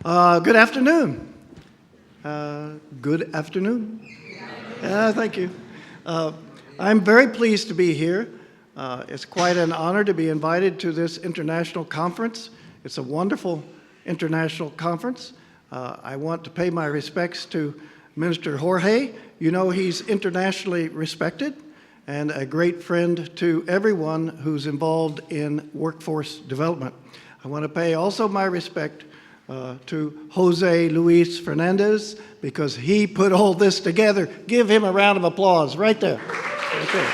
Good afternoon. Good afternoon. Thank you. I'm very pleased to be here. It's quite an honor to be invited to this international conference. It's a wonderful international conference. I want to pay my respects to Minister Jorge. You know he's internationally respected and a great friend to everyone who's involved in workforce development. I want to pay also my respect to Jose Luis Fernandez because he put all this together. Give him a round of applause right there. Right there.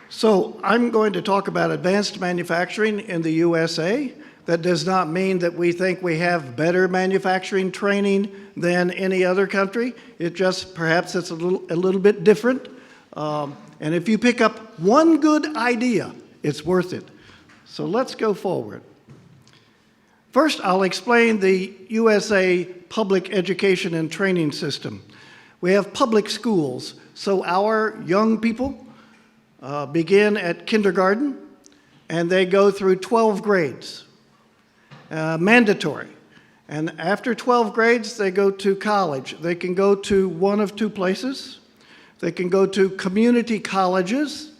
So I'm going to talk about advanced manufacturing in the USA. That does not mean that we think we have better manufacturing training than any other country. It just, perhaps it's a little bit different. And if you pick up one good idea, it's worth it. So let's go forward. First, I'll explain the USA public education and training system. We have public schools, so our young people begin at kindergarten, and they go through 12 grades, mandatory. And after 12 grades, they go to college. They can go to one of two places. They can go to community colleges.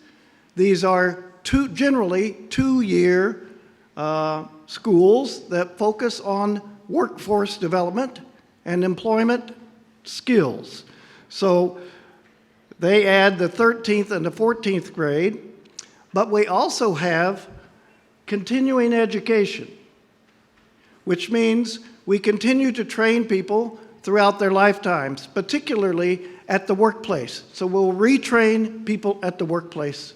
These are generally two-year schools that focus on workforce development and employment skills. So they add the 13th and the 14th grade, but we also have continuing education, which means we continue to train people throughout their lifetimes, particularly at the workplace. So we'll retrain people at the workplace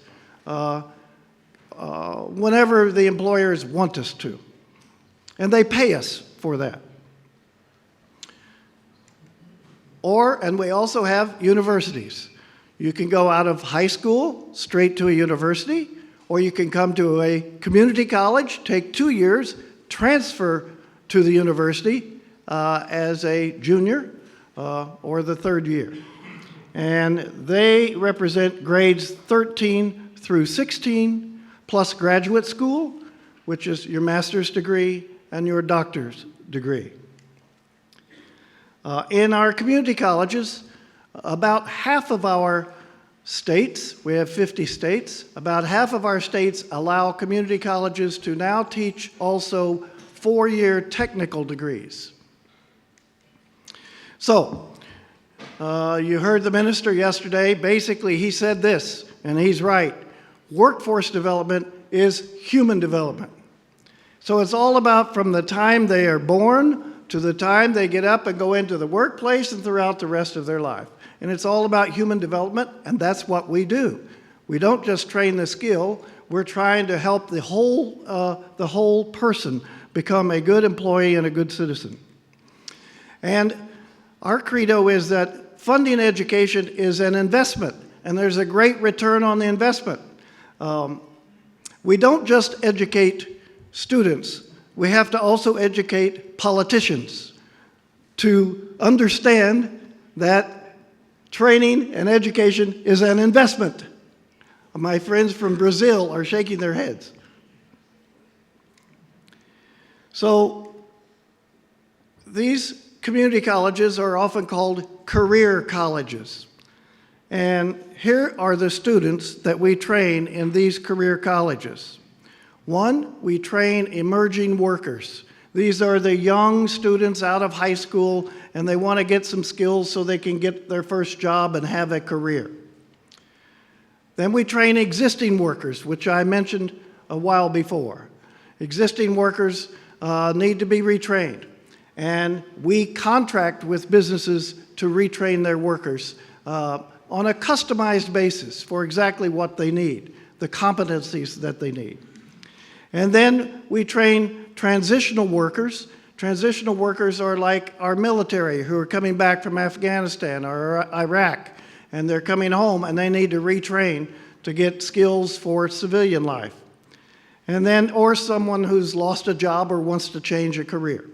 whenever the employers want us to. And they pay us for that. And we also have universities. You can go out of high school straight to a university, or you can come to a community college, take 2 years, transfer to the university as a junior or the third year. And they represent grades 13 through 16, plus graduate school, which is your master's degree and your doctor's degree. In our community colleges, about half of our states, we have 50 states, about half of our states allow community colleges to now teach also 4-year technical degrees. So, you heard the minister yesterday. Basically, he said this, and he's right. Workforce development is human development. So it's all about from the time they are born to the time they get up and go into the workplace and throughout the rest of their life. And it's all about human development, and that's what we do. We don't just train the skill, we're trying to help the whole person become a good employee and a good citizen. And our credo is that funding education is an investment, and there's a great return on the investment. We don't just educate students, we have to also educate politicians to understand that training and education is an investment. My friends from Brazil are shaking their heads. So these community colleges are often called career colleges. And here are the students that we train in these career colleges. One, we train emerging workers. These are the young students out of high school, and they want to get some skills so they can get their first job and have a career. Then we train existing workers, which I mentioned a while before. Existing workers need to be retrained, and we contract with businesses to retrain their workers on a customized basis for exactly what they need, the competencies that they need. And then we train transitional workers. Transitional workers are like our military who are coming back from Afghanistan or Iraq, and they're coming home and they need to retrain to get skills for civilian life. And then, or someone who's lost a job or wants to change a career.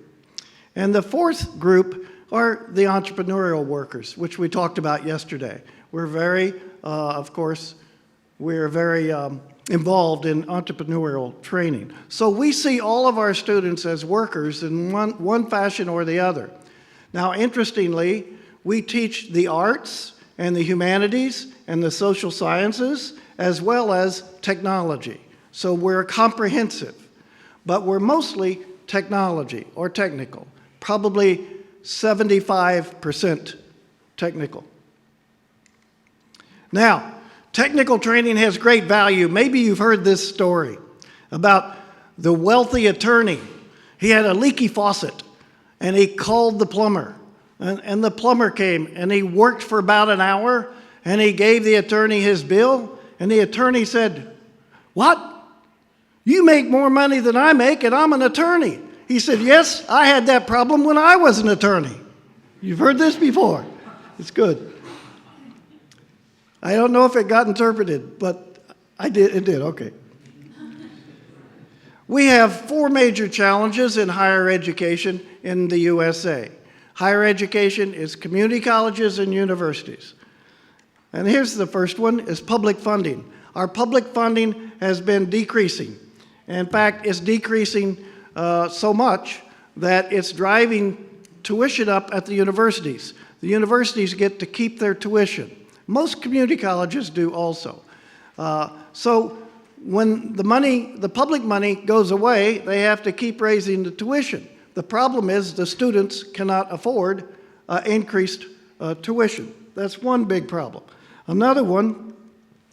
And the fourth group are the entrepreneurial workers, which we talked about yesterday. We're very, of course, we're very involved in entrepreneurial training. So we see all of our students as workers in one fashion or the other. Now, interestingly, we teach the arts and the humanities and the social sciences as well as technology. So we're comprehensive, but we're mostly technology or technical, probably 75% technical. Now, technical training has great value. Maybe you've heard this story about the wealthy attorney. He had a leaky faucet, and he called the plumber. And the plumber came, and he worked for about an hour, and he gave the attorney his bill, and the attorney said, "What? You make more money than I make, and I'm an attorney." He said, "Yes, I had that problem when I was an attorney." You've heard this before. It's good. I don't know if it got interpreted, but it did, okay. We have 4 major challenges in higher education in the USA. Higher education is community colleges and universities. And here's the first one, is public funding. Our public funding has been decreasing. In fact, it's decreasing so much that it's driving tuition up at the universities. The universities get to keep their tuition. Most community colleges do also. So when the public money goes away, they have to keep raising the tuition. The problem is the students cannot afford increased tuition. That's one big problem. Another one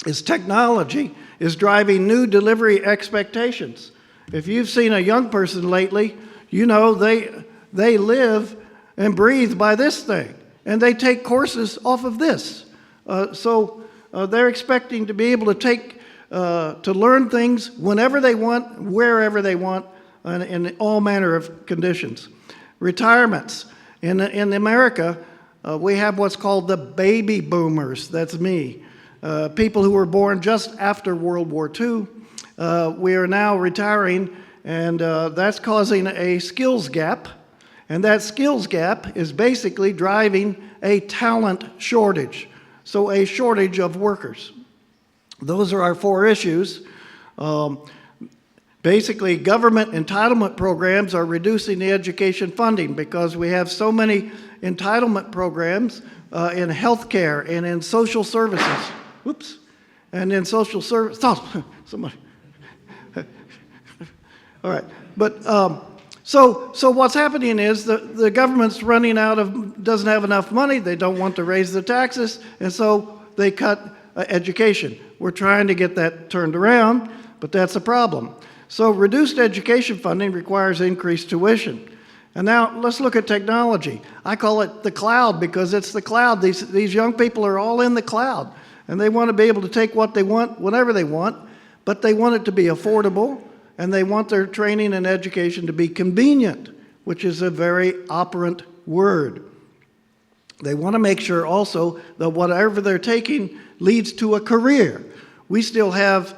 is technology is driving new delivery expectations. If you've seen a young person lately, you know they live and breathe by this thing, and they take courses off of this. So they're expecting to be able to learn things whenever they want, wherever they want, in all manner of conditions. Retirements. In America, we have what's called the baby boomers. That's me. People who were born just after World War II. We are now retiring, and that's causing a skills gap. And that skills gap is basically driving a talent shortage. So a shortage of workers. Those are our 4 issues. Basically, government entitlement programs are reducing the education funding because we have so many entitlement programs in healthcare and in social services. Whoops. And in social service. Oh, somebody. All right. But so what's happening is the government's doesn't have enough money. They don't want to raise the taxes, and so they cut education. We're trying to get that turned around, but that's a problem. So reduced education funding requires increased tuition. And now let's look at technology. I call it the cloud because it's the cloud. These young people are all in the cloud, and they want to be able to take what they want whenever they want, but they want it to be affordable, and they want their training and education to be convenient, which is a very operant word. They want to make sure also that whatever they're taking leads to a career. We still have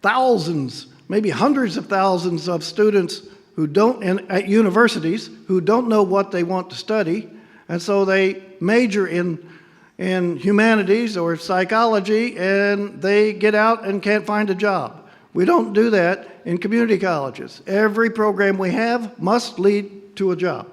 thousands, maybe hundreds of thousands of students who at universities who don't know what they want to study, and so they major in humanities or psychology, and they get out and can't find a job. We don't do that in community colleges. Every program we have must lead to a job.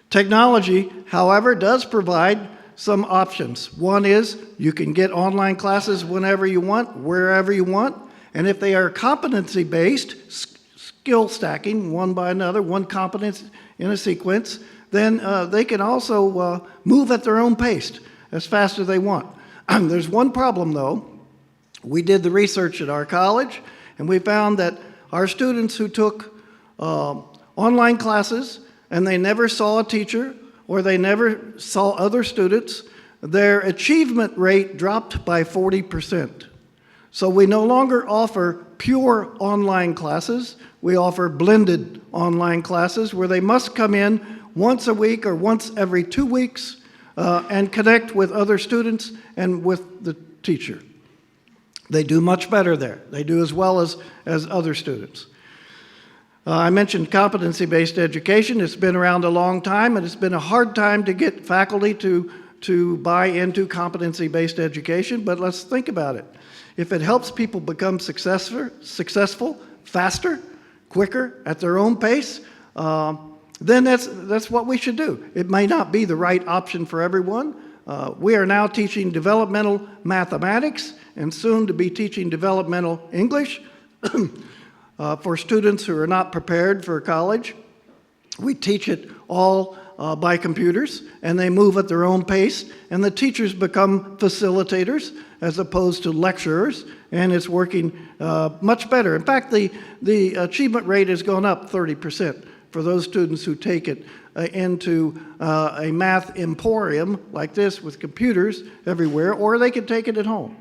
Technology, however, does provide some options. One is you can get online classes whenever you want, wherever you want, and if they are competency-based, skill stacking one by another, one competence in a sequence, then they can also move at their own pace as fast as they want. There's one problem, though. We did the research at our college, and we found that our students who took online classes and they never saw a teacher or they never saw other students, their achievement rate dropped by 40%. So we no longer offer pure online classes. We offer blended online classes where they must come in once a week or once every 2 weeks and connect with other students and with the teacher. They do much better there. They do as well as other students. I mentioned competency-based education. It's been around a long time, and it's been a hard time to get faculty to to buy into competency-based education, but let's think about it. If it helps people become successful faster, quicker, at their own pace, then that's what we should do. It may not be the right option for everyone. We are now teaching developmental mathematics and soon to be teaching developmental English for students who are not prepared for college. We teach it all by computers, and they move at their own pace, and the teachers become facilitators as opposed to lecturers, and it's working much better. In fact, the achievement rate has gone up 30% for those students who take it into a math emporium like this with computers everywhere, or they can take it at home.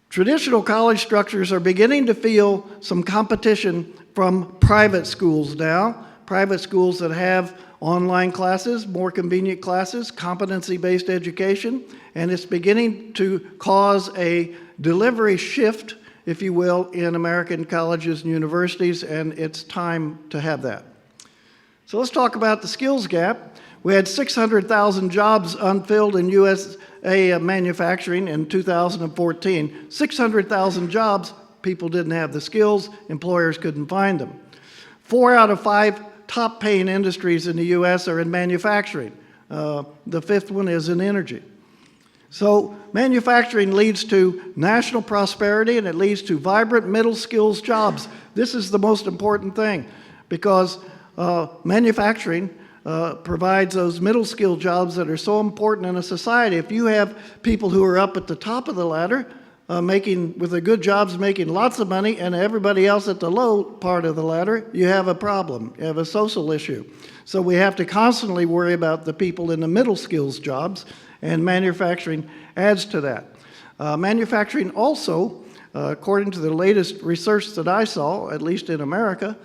Traditional college structures are beginning to feel some competition from private schools now, private schools that have online classes, more convenient classes, competency-based education, and it's beginning to cause a delivery shift, if you will, in American colleges and universities, and it's time to have that. So let's talk about the skills gap. We had 600,000 jobs unfilled in USA manufacturing in 2014. 600,000 jobs, people didn't have the skills, employers couldn't find them. 4 out of 5 top paying industries in the US are in manufacturing. The 5th one is in energy. So manufacturing leads to national prosperity, and it leads to vibrant middle skills jobs. This is the most important thing, because manufacturing provides those middle skill jobs that are so important in a society. If you have people who are up at the top of the ladder, with the good jobs, making lots of money, and everybody else at the low part of the ladder, you have a problem. You have a social issue. So we have to constantly worry about the people in the middle skills jobs, and manufacturing adds to that. Manufacturing also, according to the latest research that I saw, at least in America,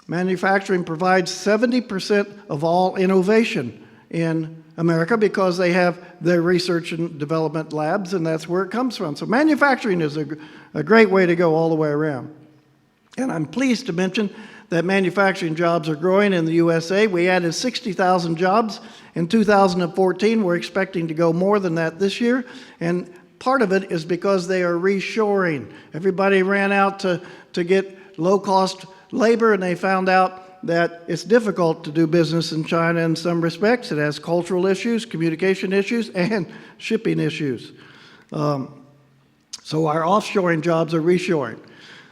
manufacturing provides 70% of all innovation in America because they have their research and development labs, and that's where it comes from. So manufacturing is a great way to go all the way around. And I'm pleased to mention that manufacturing jobs are growing in the USA. We added 60,000 jobs in 2014. We're expecting to go more than that this year. And part of it is because they are reshoring. Everybody ran out to get low-cost labor, and they found out that it's difficult to do business in China in some respects. It has cultural issues, communication issues, and shipping issues. So our offshoring jobs are reshoring.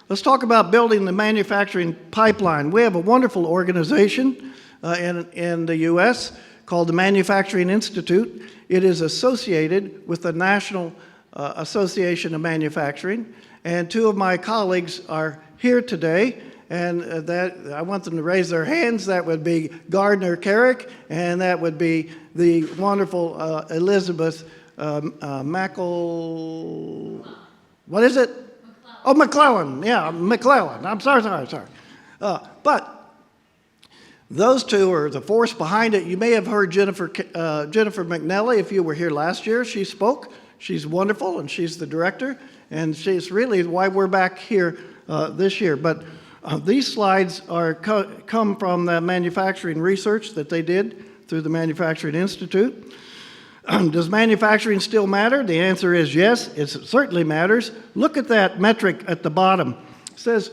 Let's talk about building the manufacturing pipeline. We have a wonderful organization in the U.S. called the Manufacturing Institute. It is associated with the National Association of Manufacturing, and 2 of my colleagues are here today. And I want them to raise their hands. That would be Gardner Carrick, and that would be the wonderful Elizabeth what is it? McClellan. Oh, McClellan. Yeah, McClellan. I'm sorry. But those 2 are the force behind it. You may have heard Jennifer McNally, if you were here last year. She spoke. She's wonderful, and she's the director, and she's really why we're back here this year. But these slides come from the manufacturing research that they did through the Manufacturing Institute. Does manufacturing still matter? The answer is yes, it certainly matters. Look at that metric at the bottom. It says,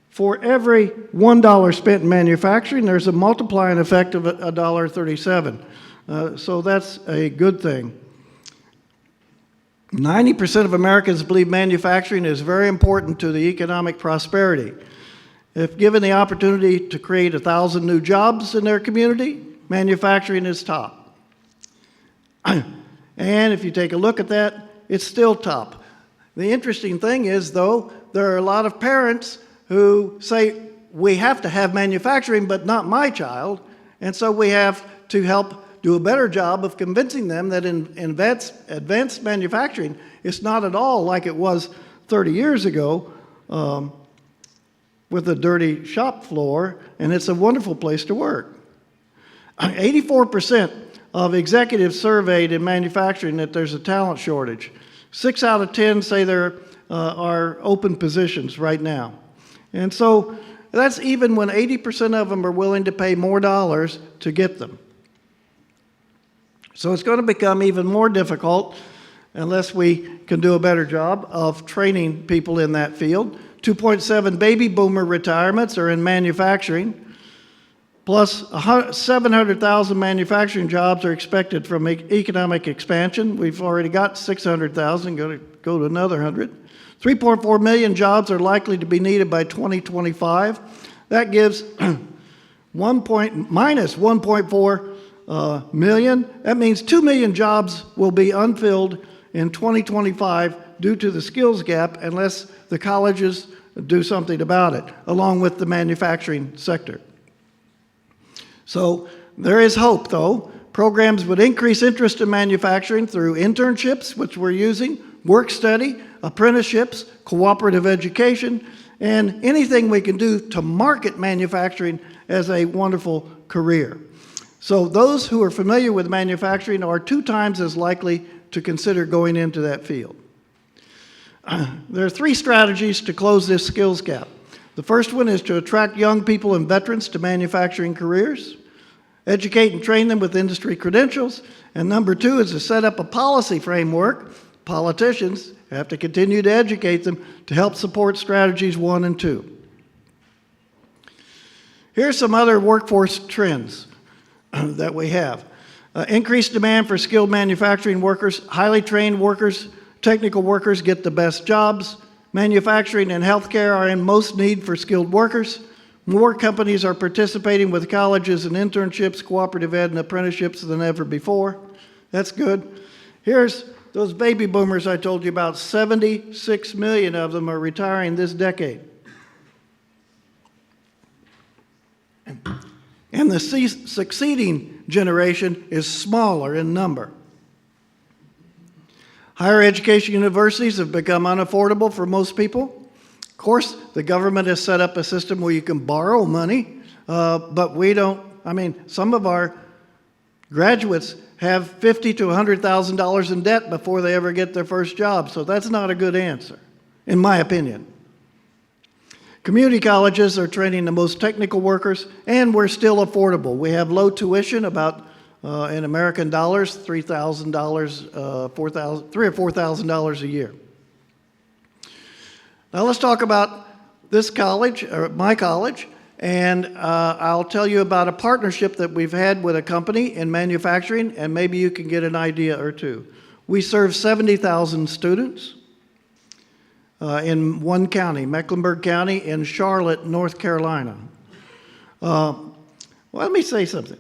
for every $1 spent in manufacturing, there's a multiplying effect of $1.37. So that's a good thing. 90% of Americans believe manufacturing is very important to the economic prosperity. If given the opportunity to create 1,000 new jobs in their community, manufacturing is top. And if you take a look at that, it's still top. The interesting thing is, though, there are a lot of parents who say, we have to have manufacturing, but not my child. And so we have to help do a better job of convincing them that in advanced manufacturing, it's not at all like it was 30 years ago, with a dirty shop floor, and it's a wonderful place to work. 84% of executives surveyed in manufacturing that there's a talent shortage. 6 out of 10 say there are open positions right now. And so that's even when 80% of them are willing to pay more dollars to get them. So it's going to become even more difficult unless we can do a better job of training people in that field. 2.7 baby boomer retirements are in manufacturing, plus 700,000 manufacturing jobs are expected from economic expansion. We've already got 600,000, going to go to another 100. 3.4 million jobs are likely to be needed by 2025. That gives minus 1.4 million. That means 2 million jobs will be unfilled in 2025 due to the skills gap unless the colleges do something about it, along with the manufacturing sector. So there is hope, though. Programs would increase interest in manufacturing through internships, which we're using, work study, apprenticeships, cooperative education, and anything we can do to market manufacturing as a wonderful career. So those who are familiar with manufacturing are 2 times as likely to consider going into that field. There are 3 strategies to close this skills gap. The first one is to attract young people and veterans to manufacturing careers, educate and train them with industry credentials, and number 2 is to set up a policy framework. Politicians have to continue to educate them to help support strategies 1 and 2. Here's some other workforce trends that we have. Increased demand for skilled manufacturing workers, highly trained workers, technical workers get the best jobs. Manufacturing and healthcare are in most need for skilled workers. More companies are participating with colleges and internships, cooperative ed, and apprenticeships than ever before. That's good. Here's those baby boomers I told you about. 76 million of them are retiring this decade. And the succeeding generation is smaller in number. Higher education universities have become unaffordable for most people. Of course, the government has set up a system where you can borrow money, but we don't. I mean, some of our graduates have $50,000 to $100,000 in debt before they ever get their first job, so that's not a good answer, in my opinion. Community colleges are training the most technical workers, and we're still affordable. We have low tuition, about in American dollars, $3,000, $3,000 or $4,000 a year. Now let's talk about this college, or my college, and I'll tell you about a partnership that we've had with a company in manufacturing, and maybe you can get an idea or two. We serve 70,000 students in one county, Mecklenburg County, in Charlotte, North Carolina. Well, let me say something.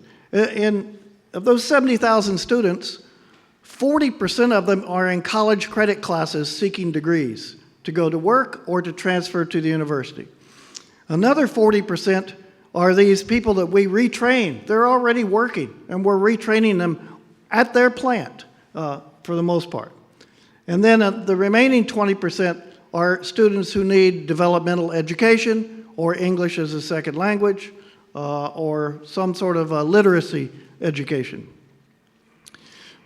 Of those 70,000 students, 40% of them are in college credit classes seeking degrees to go to work or to transfer to the university. Another 40% are these people that we retrain. They're already working, and we're retraining them at their plant for the most part. And then the remaining 20% are students who need developmental education or English as a second language or some sort of literacy education.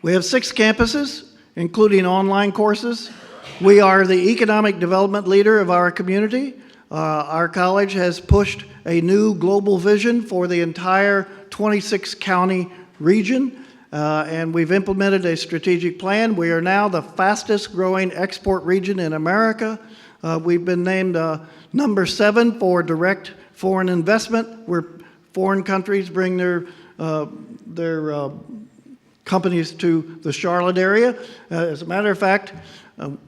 We have 6 campuses, including online courses. We are the economic development leader of our community. Our college has pushed a new global vision for the entire 26-county region, and we've implemented a strategic plan. We are now the fastest growing export region in America. We've been named number 7 for direct foreign investment, where foreign countries bring their companies to the Charlotte area. As a matter of fact,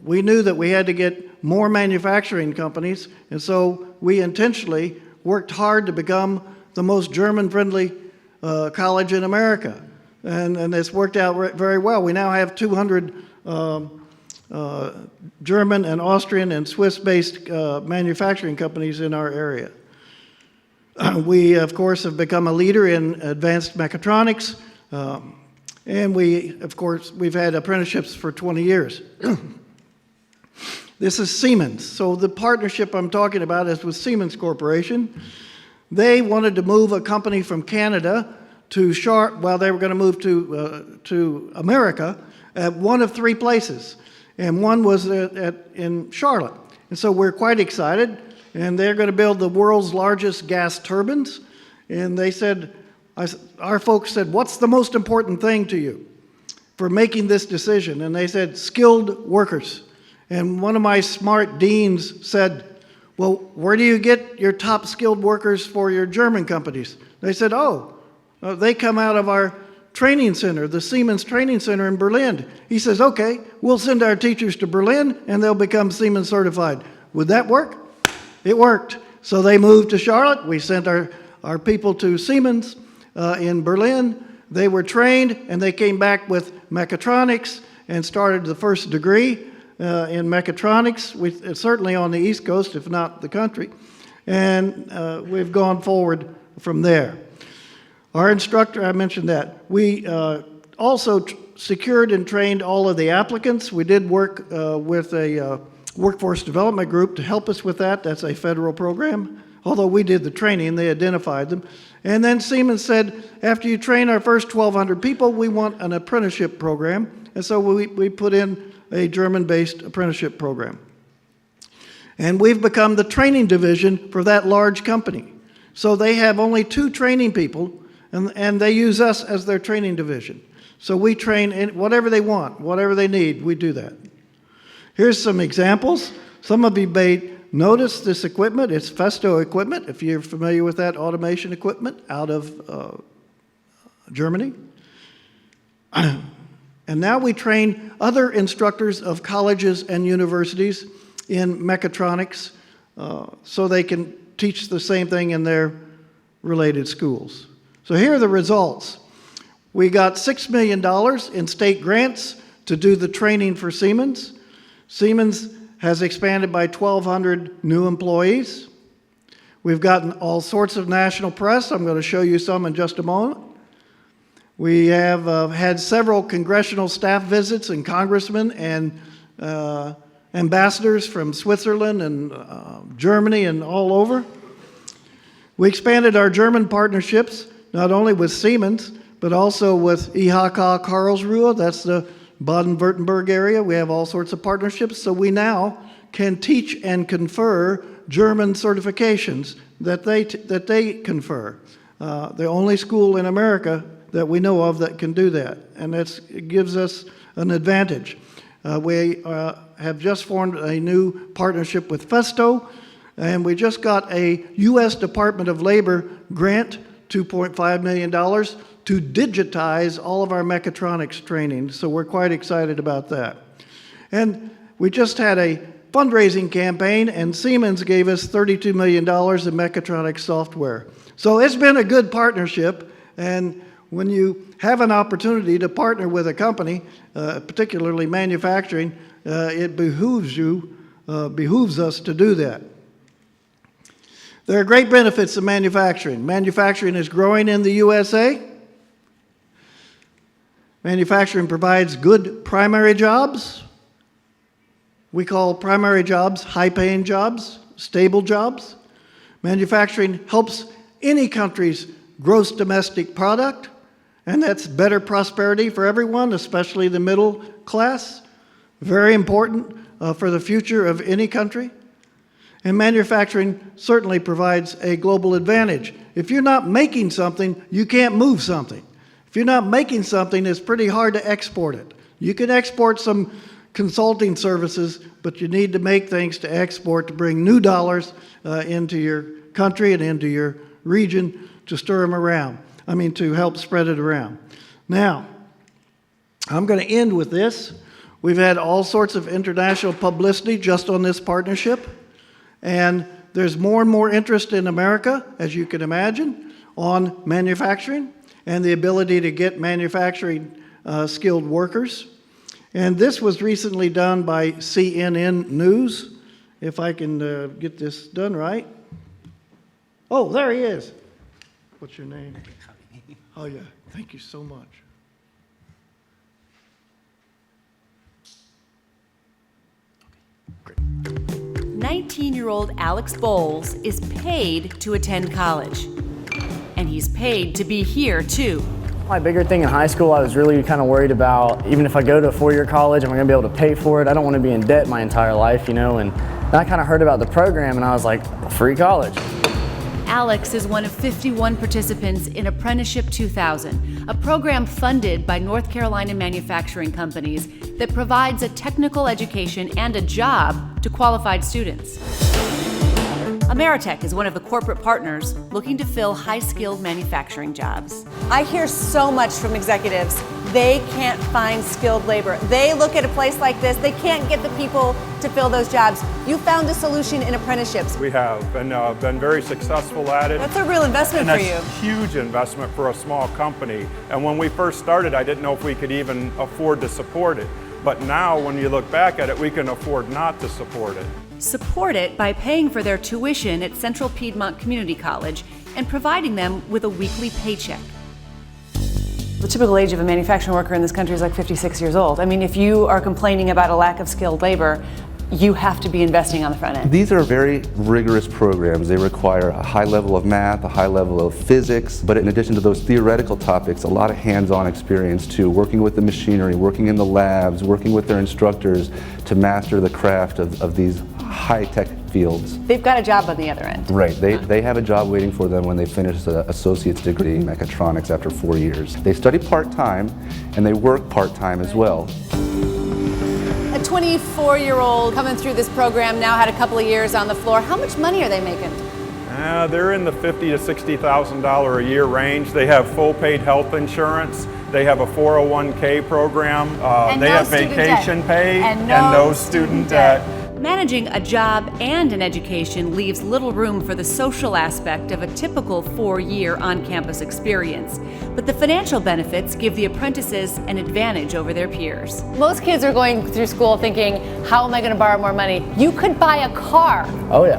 we knew that we had to get more manufacturing companies, and so we intentionally worked hard to become the most German-friendly college in America. And it's worked out very well. We now have 200 German and Austrian and Swiss-based manufacturing companies in our area. We, of course, have become a leader in advanced mechatronics, and we've had apprenticeships for 20 years. This is Siemens. So the partnership I'm talking about is with Siemens Corporation. They wanted to move a company from Canada to they were going to move to America at one of 3 places, and one was in Charlotte. And so we're quite excited, and they're going to build the world's largest gas turbines. And they said, our folks said, "What's the most important thing to you?" for making this decision, and they said skilled workers. And one of my smart deans said, well, where do you get your top skilled workers for your German companies? They said, they come out of our training center, the Siemens Training Center in Berlin. He says, okay, we'll send our teachers to Berlin and they'll become Siemens certified. Would that work? It worked. So they moved to Charlotte. We sent our people to Siemens in Berlin. They were trained and they came back with mechatronics and started the first degree in mechatronics, certainly on the East Coast, if not the country. And we've gone forward from there. Our instructor, I mentioned that. We also secured and trained all of the applicants. We did work with a workforce development group to help us with that. That's a federal program. Although we did the training, they identified them. And then Siemens said, after you train our first 1,200 people, we want an apprenticeship program. And so we put in a German-based apprenticeship program. And we've become the training division for that large company. So they have only 2 training people, and they use us as their training division. So we train in whatever they want, whatever they need, we do that. Here's some examples. Some of you may notice this equipment. It's Festo equipment, if you're familiar with that automation equipment out of Germany. And now we train other instructors of colleges and universities in mechatronics so they can teach the same thing in their related schools. So here are the results. We got $6 million in state grants to do the training for Siemens. Siemens has expanded by 1,200 new employees. We've gotten all sorts of national press. I'm going to show you some in just a moment. We have had several congressional staff visits and congressmen and ambassadors from Switzerland and Germany and all over. We expanded our German partnerships, not only with Siemens, but also with IHK Karlsruhe, that's the Baden-Württemberg area. We have all sorts of partnerships, so we now can teach and confer German certifications that they confer. The only school in America that we know of that can do that, and it gives us an advantage. We have just formed a new partnership with Festo, and we just got a U.S. Department of Labor grant, $2.5 million, to digitize all of our mechatronics training, so we're quite excited about that. And we just had a fundraising campaign, and Siemens gave us $32 million in mechatronics software. So it's been a good partnership, and when you have an opportunity to partner with a company, particularly manufacturing, it behooves us to do that. There are great benefits of manufacturing. Manufacturing is growing in the USA. Manufacturing provides good primary jobs. We call primary jobs high-paying jobs, stable jobs. Manufacturing helps any country's gross domestic product, and that's better prosperity for everyone, especially the middle class. Very important for the future of any country. And manufacturing certainly provides a global advantage. If you're not making something, you can't move something. If you're not making something, it's pretty hard to export it. You can export some consulting services, but you need to make things to export to bring new dollars into your country and into your region to stir them around. To help spread it around. Now, I'm going to end with this. We've had all sorts of international publicity just on this partnership, and there's more and more interest in America, as you can imagine, on manufacturing and the ability to get manufacturing skilled workers. And this was recently done by CNN News, if I can get this done right. Oh, there he is. What's your name? Oh, yeah. Thank you so much. Great. 19-year-old Alex Bowles is paid to attend college. And he's paid to be here, too. My bigger thing in high school, I was really kind of worried about, even if I go to a four-year college, am I going to be able to pay for it? I don't want to be in debt my entire life, and I kind of heard about the program, and I was like, free college. Alex is one of 51 participants in Apprenticeship 2000, a program funded by North Carolina manufacturing companies that provides a technical education and a job to qualified students. Ameritech is one of the corporate partners looking to fill high-skilled manufacturing jobs. I hear so much from executives. They can't find skilled labor. They look at a place like this, they can't get the people to fill those jobs. You found a solution in apprenticeships. We have, and been very successful at it. That's a real investment for you. And a huge investment for a small company. And when we first started, I didn't know if we could even afford to support it. But now, when you look back at it, we can afford not to support it. Support it by paying for their tuition at Central Piedmont Community College and providing them with a weekly paycheck. The typical age of a manufacturing worker in this country is like 56 years old. I mean, if you are complaining about a lack of skilled labor, you have to be investing on the front end. These are very rigorous programs. They require a high level of math, a high level of physics, but in addition to those theoretical topics, a lot of hands-on experience too, working with the machinery, working in the labs, working with their instructors to master the craft of these high-tech fields. They've got a job on the other end. Right, they have a job waiting for them when they finish an associate's degree in mechatronics after 4 years. They study part-time and they work part-time as well. A 24-year-old coming through this program now had a couple of years on the floor. How much money are they making? They're in the $50,000 to $60,000 a year range. They have full paid health insurance. They have a 401k program. They have vacation pay and no student debt. Managing a job and an education leaves little room for the social aspect of a typical 4-year on-campus experience. But the financial benefits give the apprentices an advantage over their peers. Most kids are going through school thinking, how am I going to borrow more money? You could buy a car. Oh yeah.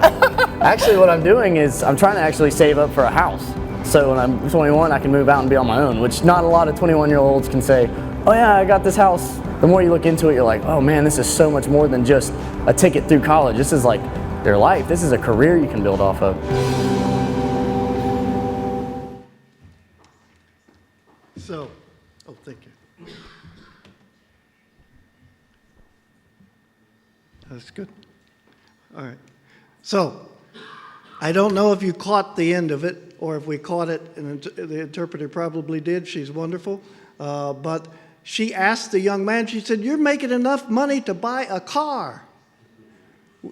Actually, what I'm doing is I'm trying to actually save up for a house. So when I'm 21, I can move out and be on my own, which not a lot of 21-year-olds can say, oh yeah, I got this house. The more you look into it, you're like, oh man, this is so much more than just a ticket through college. This is like their life. This is a career you can build off of. So, oh, thank you. That's good. All right. So, I don't know if you caught the end of it or if we caught it, and the interpreter probably did. She's wonderful. But she asked the young man, she said, you're making enough money to buy a car.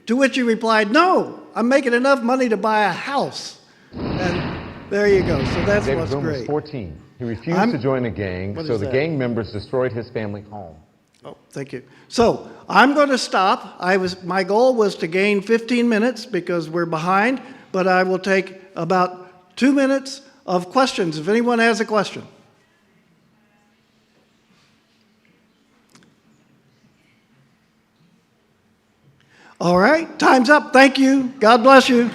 To which he replied, no, I'm making enough money to buy a house. And there you go. So that's David what's Bloom was great. 14. He refused to join a gang, so the gang members destroyed his family home. Oh, thank you. So I'm going to stop. My goal was to gain 15 minutes because we're behind, but I will take about 2 minutes of questions if anyone has a question. All right, time's up. Thank you. God bless you.